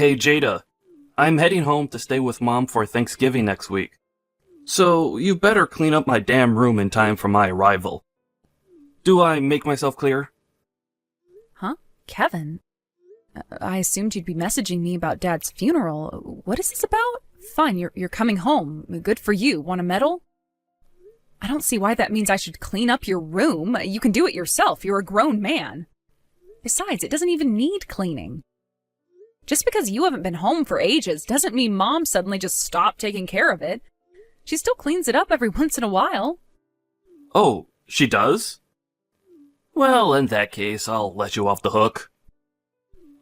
Hey Jada, I'm heading home to stay with Mom for Thanksgiving next week. So you better clean up my damn room in time for my arrival. Do I make myself clear? Huh? Kevin? I assumed you'd be messaging me about Dad's funeral. What is this about? Fine, you're coming home. Good for you. Want a medal? I don't see why that means I should clean up your room. You can do it yourself. You're a grown man. Besides, it doesn't even need cleaning. Just because you haven't been home for ages doesn't mean Mom suddenly just stopped taking care of it. She still cleans it up every once in a while. Oh, she does? Well, in that case, I'll let you off the hook.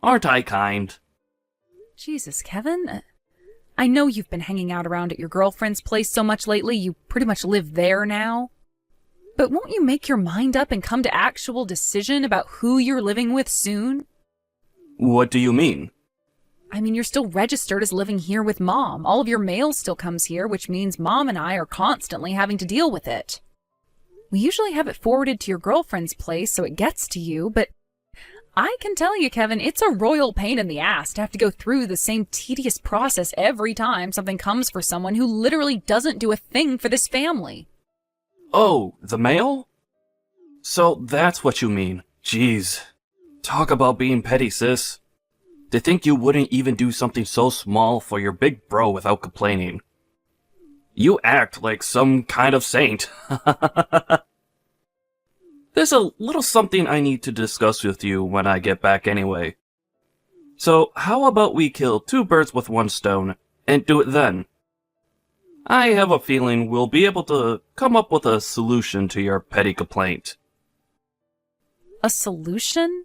Aren't I kind? Jesus, Kevin. I know you've been hanging out around at your girlfriend's place so much lately, you pretty much live there now. But won't you make your mind up and come to actual decision about who you're living with soon? What do you mean? I mean, you're still registered as living here with Mom. All of your mail still comes here, which means Mom and I are constantly having to deal with it. We usually have it forwarded to your girlfriend's place so it gets to you, but I can tell you, Kevin, it's a royal pain in the ass to have to go through the same tedious process every time something comes for someone who literally doesn't do a thing for this family. Oh, the mail? So that's what you mean. Jeez. Talk about being petty, sis. To think you wouldn't even do something so small for your big bro without complaining. You act like some kind of saint. There's a little something I need to discuss with you when I get back anyway. So how about we kill two birds with one stone, and do it then? I have a feeling we'll be able to come up with a solution to your petty complaint. A solution?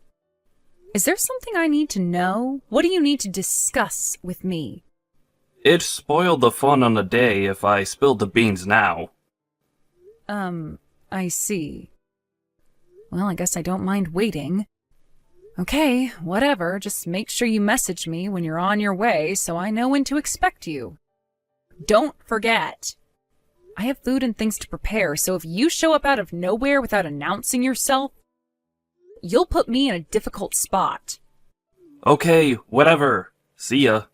Is there something I need to know? What do you need to discuss with me? It'd spoil the fun on the day if I spilled the beans now. I see. Well, I guess I don't mind waiting. Okay, whatever. Just make sure you message me when you're on your way so I know when to expect you. Don't forget. I have food and things to prepare, so if you show up out of nowhere without announcing yourself, you'll put me in a difficult spot. Okay, whatever. See ya.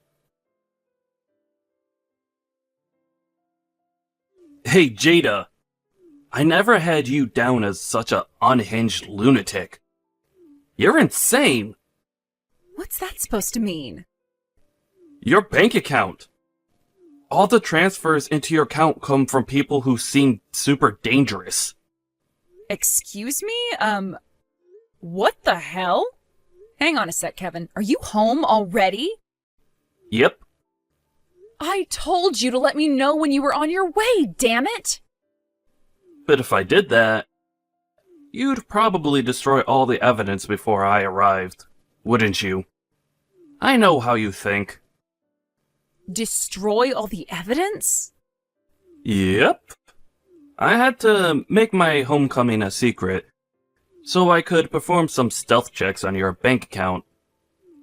Hey, Jada. I never had you down as such a unhinged lunatic. You're insane. What's that supposed to mean? Your bank account. All the transfers into your account come from people who seem super dangerous. Excuse me? What the hell? Hang on a sec, Kevin. Are you home already? Yep. I told you to let me know when you were on your way, damn it! But if I did that, you'd probably destroy all the evidence before I arrived, wouldn't you? I know how you think. Destroy all the evidence? Yep. I had to make my homecoming a secret, so I could perform some stealth checks on your bank account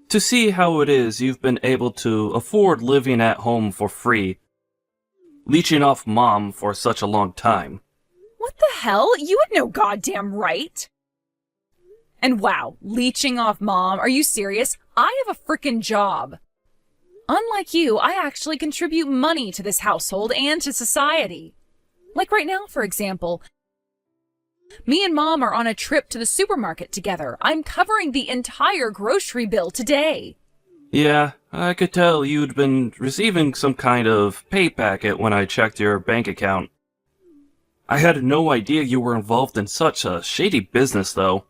to see how it is you've been able to afford living at home for free, leeching off Mom for such a long time. What the hell? You had no goddamn right! And wow, leeching off Mom? Are you serious? I have a frickin' job. Unlike you, I actually contribute money to this household and to society. Like right now, for example. Me and Mom are on a trip to the supermarket together. I'm covering the entire grocery bill today. Yeah, I could tell you'd been receiving some kind of pay packet when I checked your bank account. I had no idea you were involved in such a shady business, though.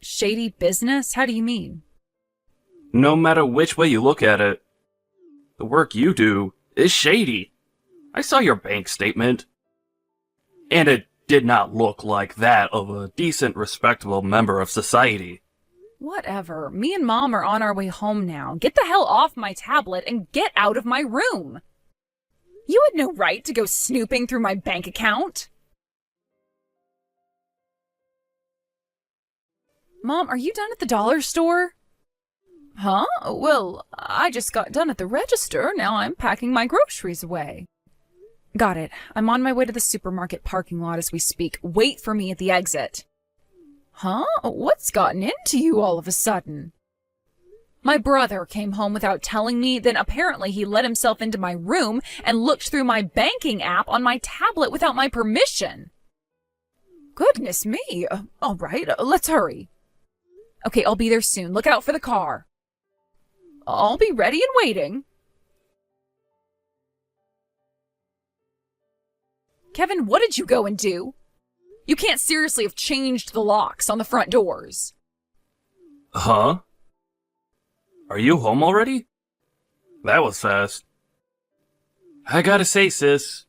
Shady business? How do you mean? No matter which way you look at it, the work you do is shady. I saw your bank statement, and it did not look like that of a decent, respectable member of society. Whatever. Me and Mom are on our way home now. Get the hell off my tablet and get out of my room. You had no right to go snooping through my bank account. Mom, are you done at the dollar store? Huh? Well, I just got done at the register. Now I'm packing my groceries away. Got it. I'm on my way to the supermarket parking lot as we speak. Wait for me at the exit. Huh? What's gotten into you all of a sudden? My brother came home without telling me, then apparently he let himself into my room and looked through my banking app on my tablet without my permission. Goodness me. All right, let's hurry. Okay, I'll be there soon. Look out for the car. I'll be ready and waiting. Kevin, what did you go and do? You can't seriously have changed the locks on the front doors. Huh? Are you home already? That was fast. I gotta say, sis,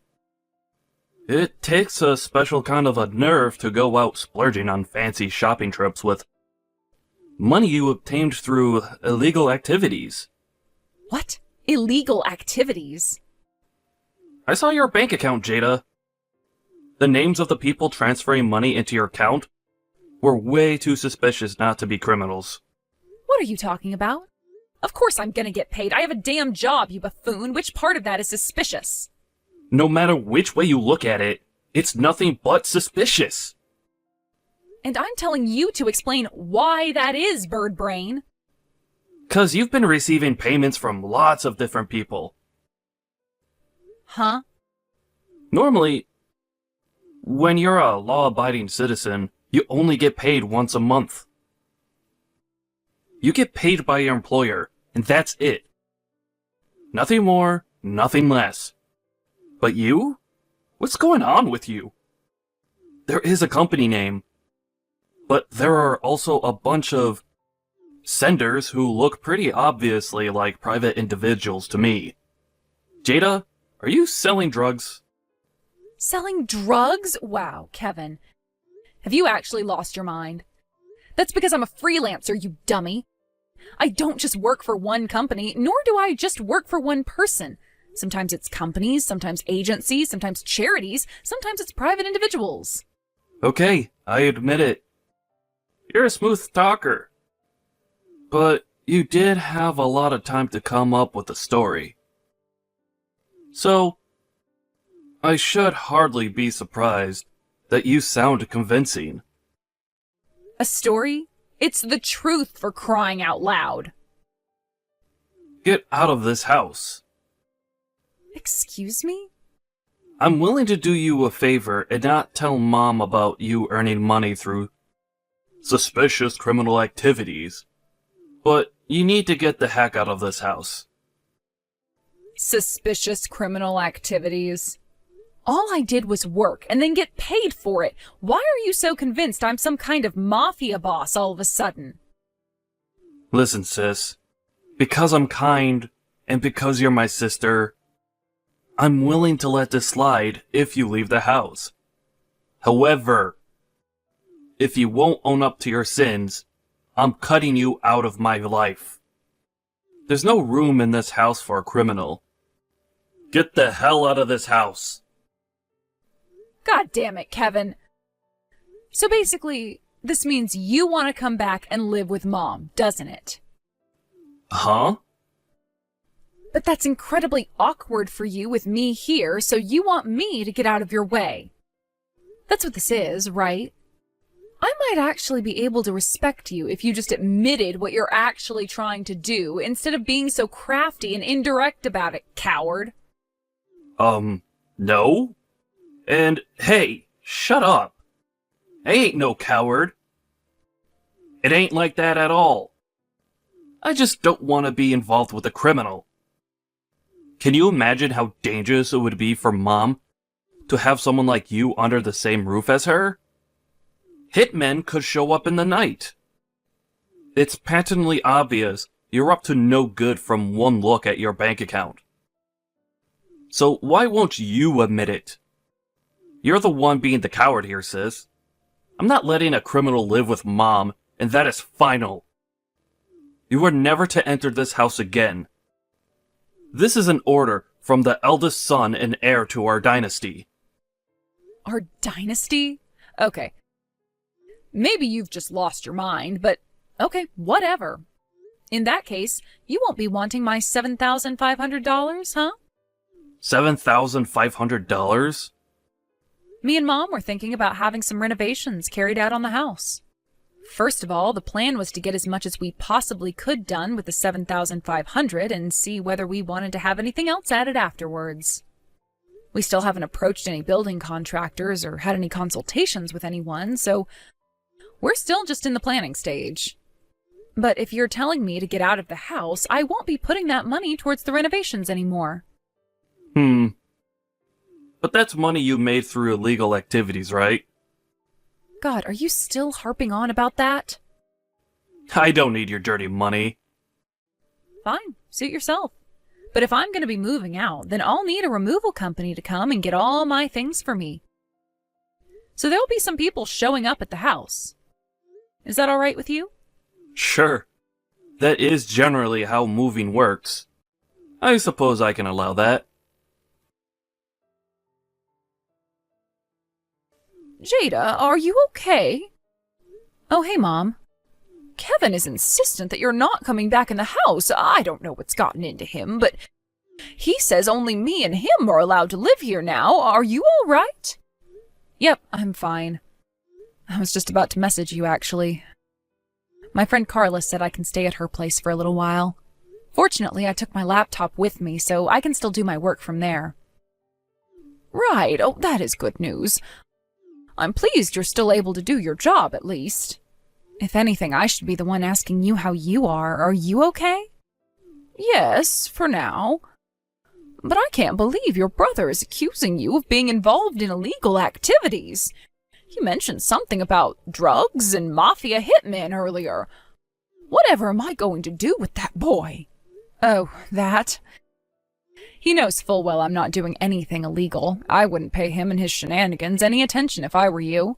it takes a special kind of a nerve to go out splurging on fancy shopping trips with money you obtained through illegal activities. What? Illegal activities? I saw your bank account, Jada. The names of the people transferring money into your account were way too suspicious not to be criminals. What are you talking about? Of course I'm gonna get paid. I have a damn job, you buffoon. Which part of that is suspicious? No matter which way you look at it, it's nothing but suspicious. And I'm telling you to explain why that is, bird brain. 'Cause you've been receiving payments from lots of different people. Huh? Normally, when you're a law-abiding citizen, you only get paid once a month. You get paid by your employer, and that's it. Nothing more, nothing less. But you? What's going on with you? There is a company name, but there are also a bunch of senders who look pretty obviously like private individuals to me. Jada, are you selling drugs? Selling drugs? Wow, Kevin. Have you actually lost your mind? That's because I'm a freelancer, you dummy. I don't just work for one company, nor do I just work for one person. Sometimes it's companies, sometimes agencies, sometimes charities, sometimes it's private individuals. Okay, I admit it. You're a smooth talker. But you did have a lot of time to come up with a story. So, I should hardly be surprised that you sound convincing. A story? It's the truth, for crying out loud. Get out of this house. Excuse me? I'm willing to do you a favor and not tell Mom about you earning money through suspicious criminal activities. But you need to get the heck out of this house. Suspicious criminal activities? All I did was work and then get paid for it. Why are you so convinced I'm some kind of mafia boss all of a sudden? Listen, sis. Because I'm kind, and because you're my sister, I'm willing to let this slide if you leave the house. However, if you won't own up to your sins, I'm cutting you out of my life. There's no room in this house for a criminal. Get the hell out of this house. God damn it, Kevin. So basically, this means you want to come back and live with Mom, doesn't it? Huh? But that's incredibly awkward for you with me here, so you want me to get out of your way. That's what this is, right? I might actually be able to respect you if you just admitted what you're actually trying to do, instead of being so crafty and indirect about it, coward. No? And, hey, shut up. I ain't no coward. It ain't like that at all. I just don't want to be involved with a criminal. Can you imagine how dangerous it would be for Mom to have someone like you under the same roof as her? Hitmen could show up in the night. It's patently obvious you're up to no good from one look at your bank account. So why won't you admit it? You're the one being the coward here, sis. I'm not letting a criminal live with Mom, and that is final. You are never to enter this house again. This is an order from the eldest son and heir to our dynasty. Our dynasty? Okay. Maybe you've just lost your mind, but okay, whatever. In that case, you won't be wanting my $7,500, huh? $7,500? Me and Mom were thinking about having some renovations carried out on the house. First of all, the plan was to get as much as we possibly could done with the 7,500 and see whether we wanted to have anything else added afterwards. We still haven't approached any building contractors or had any consultations with anyone, so we're still just in the planning stage. But if you're telling me to get out of the house, I won't be putting that money towards the renovations anymore. But that's money you made through illegal activities, right? God, are you still harping on about that? I don't need your dirty money. Fine, suit yourself. But if I'm going to be moving out, then I'll need a removal company to come and get all my things for me. So there'll be some people showing up at the house. Is that all right with you? Sure. That is generally how moving works. I suppose I can allow that. Jada, are you okay? Oh, hey, Mom. Kevin is insistent that you're not coming back in the house. I don't know what's gotten into him, but he says only me and him are allowed to live here now. Are you all right? Yep, I'm fine. I was just about to message you, actually. My friend Carla said I can stay at her place for a little while. Fortunately, I took my laptop with me, so I can still do my work from there. Right, oh, that is good news. I'm pleased you're still able to do your job, at least. If anything, I should be the one asking you how you are. Are you okay? Yes, for now. But I can't believe your brother is accusing you of being involved in illegal activities. He mentioned something about drugs and mafia hitmen earlier. Whatever am I going to do with that boy? Oh, that? He knows full well I'm not doing anything illegal. I wouldn't pay him and his shenanigans any attention if I were you.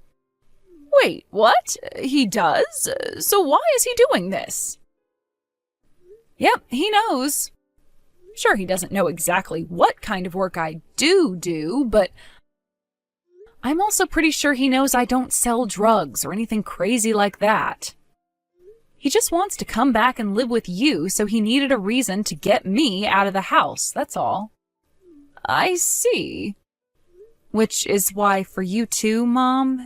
Wait, what? He does? So why is he doing this? Yep, he knows. Sure, he doesn't know exactly what kind of work I do, but I'm also pretty sure he knows I don't sell drugs or anything crazy like that. He just wants to come back and live with you, so he needed a reason to get me out of the house, that's all. I see. Which is why for you too, Mom,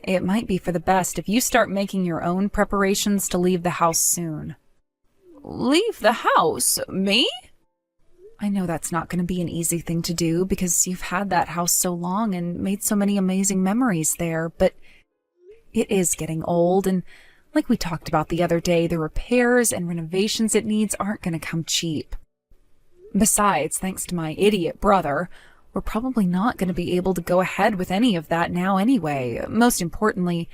it might be for the best if you start making your own preparations to leave the house soon. Leave the house? Me? I know that's not going to be an easy thing to do because you've had that house so long and made so many amazing memories there, but it is getting old, and like we talked about the other day, the repairs and renovations it needs aren't going to come cheap. Besides, thanks to my idiot brother, we're probably not going to be able to go ahead with any of that now anyway. Most importantly,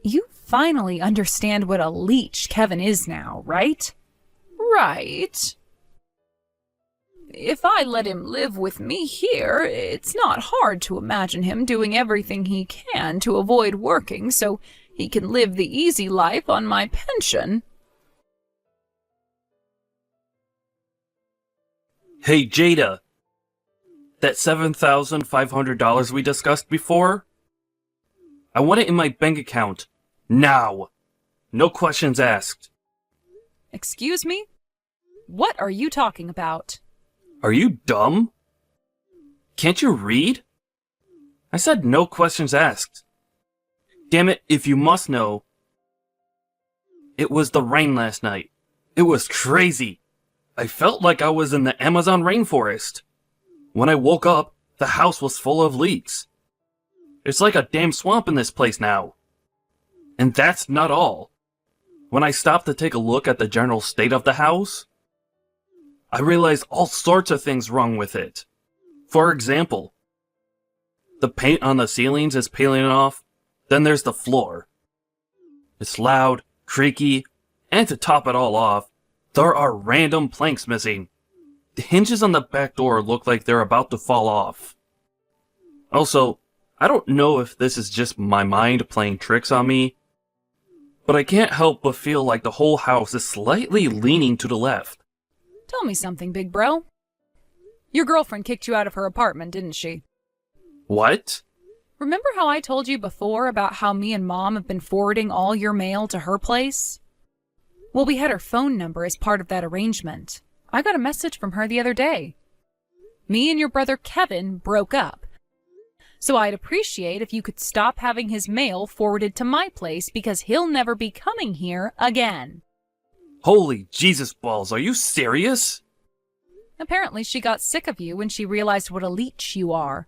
you finally understand what a leech Kevin is now, right? Right. If I let him live with me here, it's not hard to imagine him doing everything he can to avoid working so he can live the easy life on my pension. Hey, Jada. That $7,500 we discussed before? I want it in my bank account. Now. No questions asked. Excuse me? What are you talking about? Are you dumb? Can't you read? I said no questions asked. Damn it, if you must know. It was the rain last night. It was crazy. I felt like I was in the Amazon rainforest. When I woke up, the house was full of leaks. It's like a damn swamp in this place now. And that's not all. When I stopped to take a look at the general state of the house, I realized all sorts of things wrong with it. For example, the paint on the ceilings is peeling off. Then there's the floor. It's loud, creaky, and to top it all off, there are random planks missing. The hinges on the back door look like they're about to fall off. Also, I don't know if this is just my mind playing tricks on me, but I can't help but feel like the whole house is slightly leaning to the left. Tell me something, big bro. Your girlfriend kicked you out of her apartment, didn't she? What? Remember how I told you before about how me and Mom have been forwarding all your mail to her place? Well, we had her phone number as part of that arrangement. I got a message from her the other day. Me and your brother Kevin broke up. So I'd appreciate if you could stop having his mail forwarded to my place because he'll never be coming here again. Holy Jesus balls, are you serious? Apparently she got sick of you when she realized what a leech you are.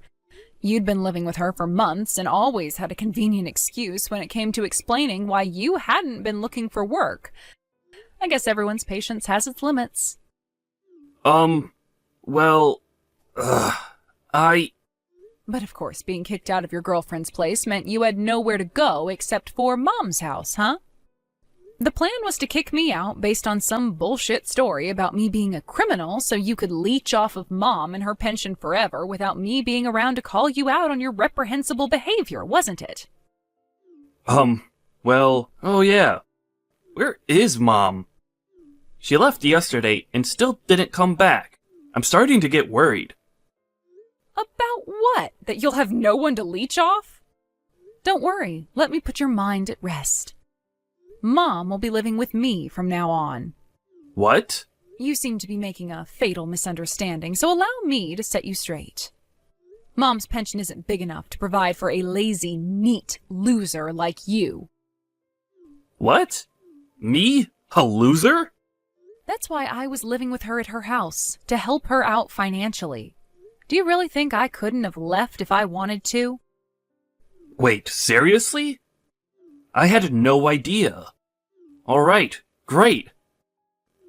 You'd been living with her for months and always had a convenient excuse when it came to explaining why you hadn't been looking for work. I guess everyone's patience has its limits. Well, But of course, being kicked out of your girlfriend's place meant you had nowhere to go except for Mom's house, huh? The plan was to kick me out based on some bullshit story about me being a criminal so you could leech off of Mom and her pension forever without me being around to call you out on your reprehensible behavior, wasn't it? Well, oh yeah. Where is Mom? She left yesterday and still didn't come back. I'm starting to get worried. About what? That you'll have no one to leech off? Don't worry, let me put your mind at rest. Mom will be living with me from now on. What? You seem to be making a fatal misunderstanding, so allow me to set you straight. Mom's pension isn't big enough to provide for a lazy, neat loser like you. What? Me? A loser? That's why I was living with her at her house, to help her out financially. Do you really think I couldn't have left if I wanted to? Wait, seriously? I had no idea. Alright, great.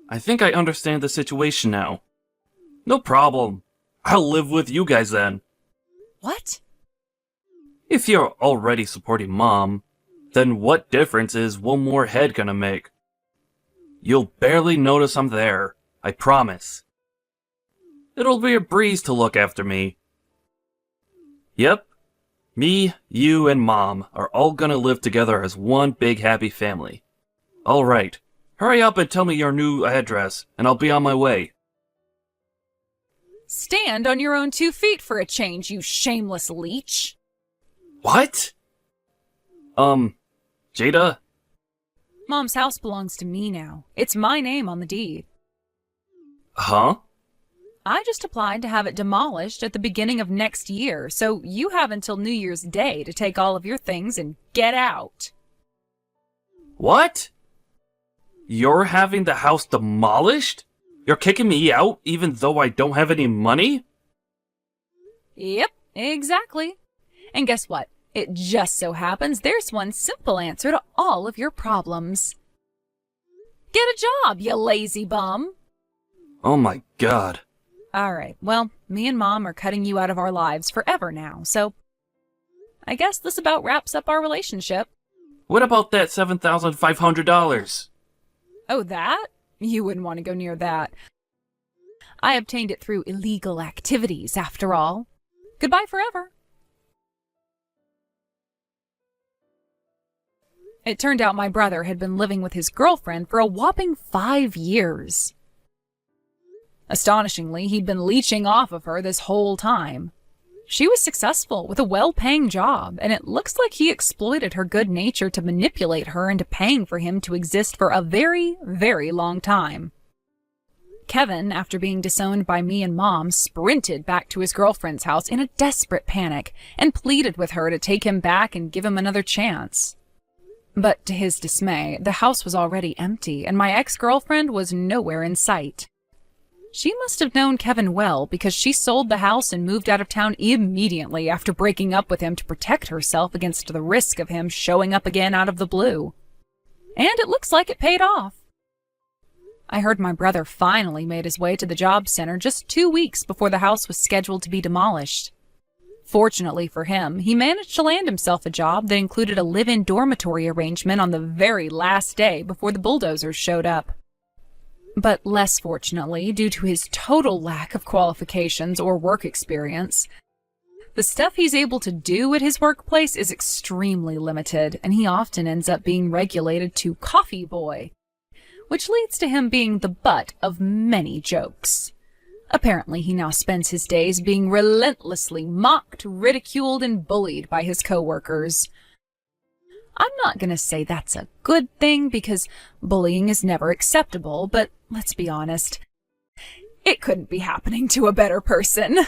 I think I understand the situation now. No problem. I'll live with you guys then. What? If you're already supporting Mom, then what difference is one more head gonna make? You'll barely notice I'm there, I promise. It'll be a breeze to look after me. Yep. Me, you, and Mom are all gonna live together as one big happy family. Alright, hurry up and tell me your new address, and I'll be on my way. Stand on your own 2 feet for a change, you shameless leech. What? Jada? Mom's house belongs to me now. It's my name on the deed. Huh? I just applied to have it demolished at the beginning of next year, so you have until New Year's Day to take all of your things and get out. What? You're having the house demolished? You're kicking me out even though I don't have any money? Yep, exactly. And guess what? It just so happens there's one simple answer to all of your problems. Get a job, you lazy bum. Oh my god. Alright, well, me and Mom are cutting you out of our lives forever now, so I guess this about wraps up our relationship. What about that $7,500? Oh, that? You wouldn't want to go near that. I obtained it through illegal activities, after all. Goodbye forever. It turned out my brother had been living with his girlfriend for a whopping 5 years. Astonishingly, he'd been leeching off of her this whole time. She was successful with a well-paying job, and it looks like he exploited her good nature to manipulate her into paying for him to exist for a very, very long time. Kevin, after being disowned by me and Mom, sprinted back to his girlfriend's house in a desperate panic and pleaded with her to take him back and give him another chance. But to his dismay, the house was already empty, and my ex-girlfriend was nowhere in sight. She must have known Kevin well because she sold the house and moved out of town immediately after breaking up with him to protect herself against the risk of him showing up again out of the blue. And it looks like it paid off. I heard my brother finally made his way to the job center just 2 weeks before the house was scheduled to be demolished. Fortunately for him, he managed to land himself a job that included a live-in dormitory arrangement on the very last day before the bulldozers showed up. But less fortunately, due to his total lack of qualifications or work experience, the stuff he's able to do at his workplace is extremely limited, and he often ends up being regulated to coffee boy, which leads to him being the butt of many jokes. Apparently, he now spends his days being relentlessly mocked, ridiculed, and bullied by his coworkers. I'm not going to say that's a good thing because bullying is never acceptable, but let's be honest, it couldn't be happening to a better person.